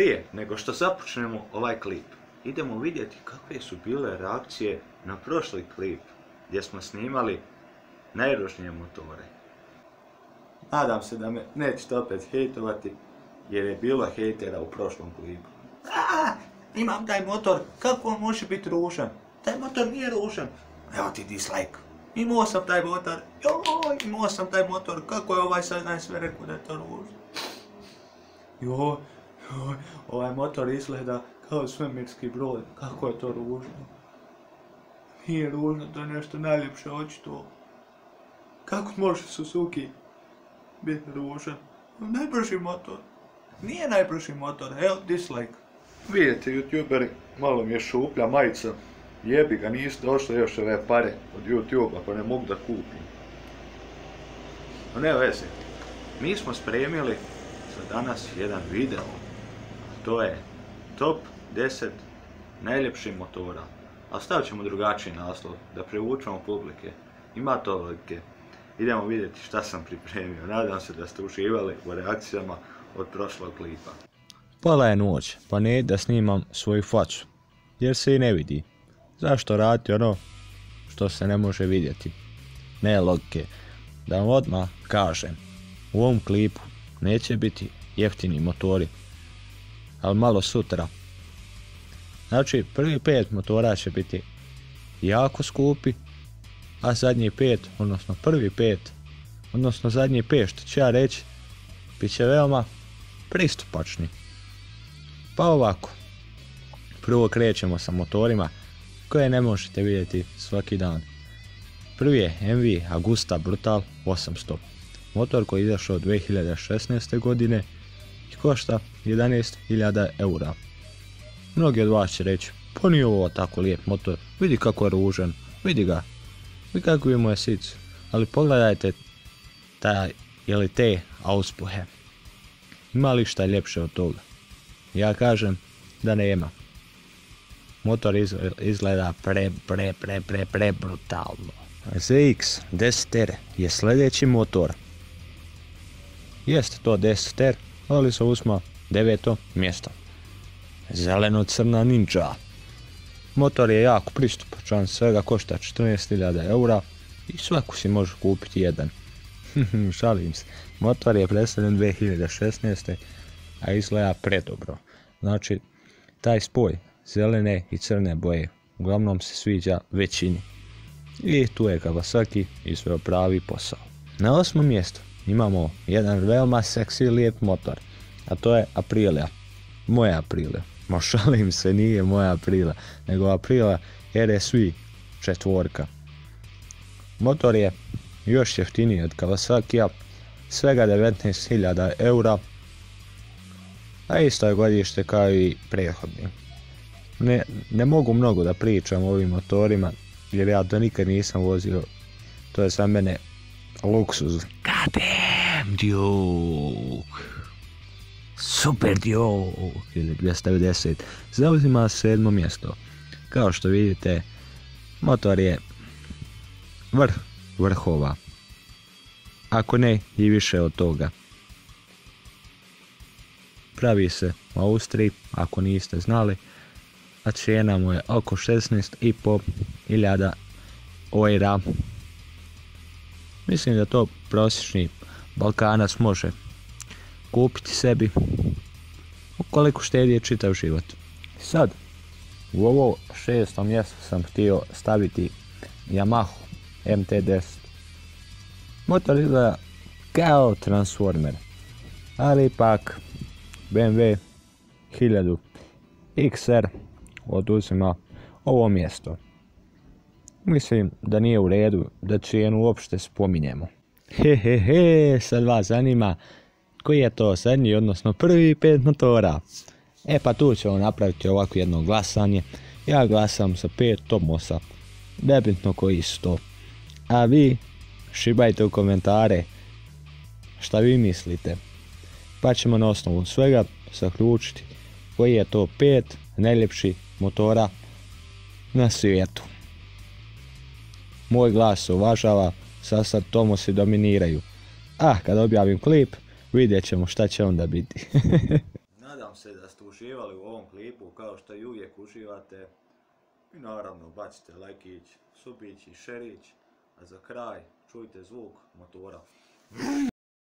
Prije nego što započnemo ovaj klip, idemo vidjeti kakve su bile reakcije na prošli klip gdje smo snimali najružnije motore. Nadam se da me nećete opet hejtovati jer je bilo hejtera u prošlom klipu. Imam taj motor, kako on može biti ružan? Taj motor nije ružan. Evo ti dislike. Imao sam taj motor, imao sam taj motor, kako je ovaj sad sve rekao da je to ružno? Ovaj motor izgleda kao svemirski brod, kako je to ružno. Nije ružno, to je nešto najljepše očito. Kako može Suzuki biti ružan? Najbrži motor. Nije najbrži motor, evo dislike. Vidite youtuberi, malo mi je šuplja majica. Jebi ga, nisu došle još ove pare od YouTube-a pa ne mogu da kupim. No ne veze, mi smo spremili za danas jedan video. To je top 10 najljepših motora. A stavit ćemo drugačiji naslov, da privučemo publike. Ima to logike. Idemo vidjeti šta sam pripremio. Nadam se da ste uživali u reakcijama od prošlog klipa. Pola je noć, pa ne da snimam svoju facu, jer se i ne vidi. Zašto raditi ono što se ne može vidjeti? Ne logike. Da vam odmah kažem, u ovom klipu neće biti jeftini motori, ali malo sutra. Znači, prvi 5 motora će biti jako skupi, a zadnji 5, odnosno prvi 5, odnosno zadnji 5, što ću ja reći, bit će veoma pristupačni. Pa ovako, prvo krećemo sa motorima koje ne možete vidjeti svaki dan. Prvi je MV Agusta Brutal 800, motor koji je izašao 2016. godine i košta 11.000 eura. Mnogi od vas će reći, pa nije ovo tako lijep motor, vidi kako je ružan, vidi ga, vidi kako ima sicu, ali pogledajte te auspuhe. Ima li šta ljepše od toga? Ja kažem da nema. Motor izgleda pre brutalno. ZX 10R je sljedeći motor. Jeste to 10R, ali se uzma 9. mjesto. Zeleno-crna Ninja. Motor je jako pristupačan, svega košta 14.000 eura i svaku si može kupiti jedan. Šalim se. Motor je predstavljen 2016. a izgleda predobro. Znači, taj spoj zelene i crne boje uglavnom se sviđa većini. I tu je Kawasaki izveo pravi posao. Na 8. mjestu imamo jedan veoma seksi i lijep motor, a to je Aprilia. Moja Aprilia. Ma šalim se, nije moja Aprilia, nego Aprilia RSV 4. Motor je još jeftiniji od Kawasakija, svega 19.000 eura, a isto je godište kao i prethodni. Ne mogu mnogo da pričam o ovim motorima, jer ja to nikad nisam vozio, to je za mene luksuz. God damn, Duke! Super Duke! Ili 290. Zauzima 7. mjesto. Kao što vidite, motor je vrh vrhova. Ako ne i više od toga. Pravi se u Austriji, ako niste znali, a cijena mu je oko 16.500 eura. Mislim da to prosječni Balkanac može kupiti sebi ukoliko štedi čitav život. Sad, u ovo 6. mjesto sam htio staviti Yamaha MT-10. Motor izgleda kao Transformer, ali ipak BMW 1000 XR oduzima ovo mjesto. Mislim da nije u redu da cijenu uopšte spominjemo. Sad vas zanima koji je to zadnji, odnosno prvi 5 motora. E pa tu ćemo napraviti ovako jedno glasanje. Ja glasam sa 5 Tomosa. Nebitno koji su to. A vi šibajte u komentare šta vi mislite. Pa ćemo na osnovu svega zaključiti koji je to 5 najljepših motora na svijetu. Moj glas se uvažava, sad Tomosi dominiraju. A kad objavim klip, vidjet ćemo šta će onda biti. Nadam Nadam se da ste uživali u ovom klipu kao što i uvijek uživate. I naravno bacite lajkić, subić i šerić. A za kraj čujte zvuk motora.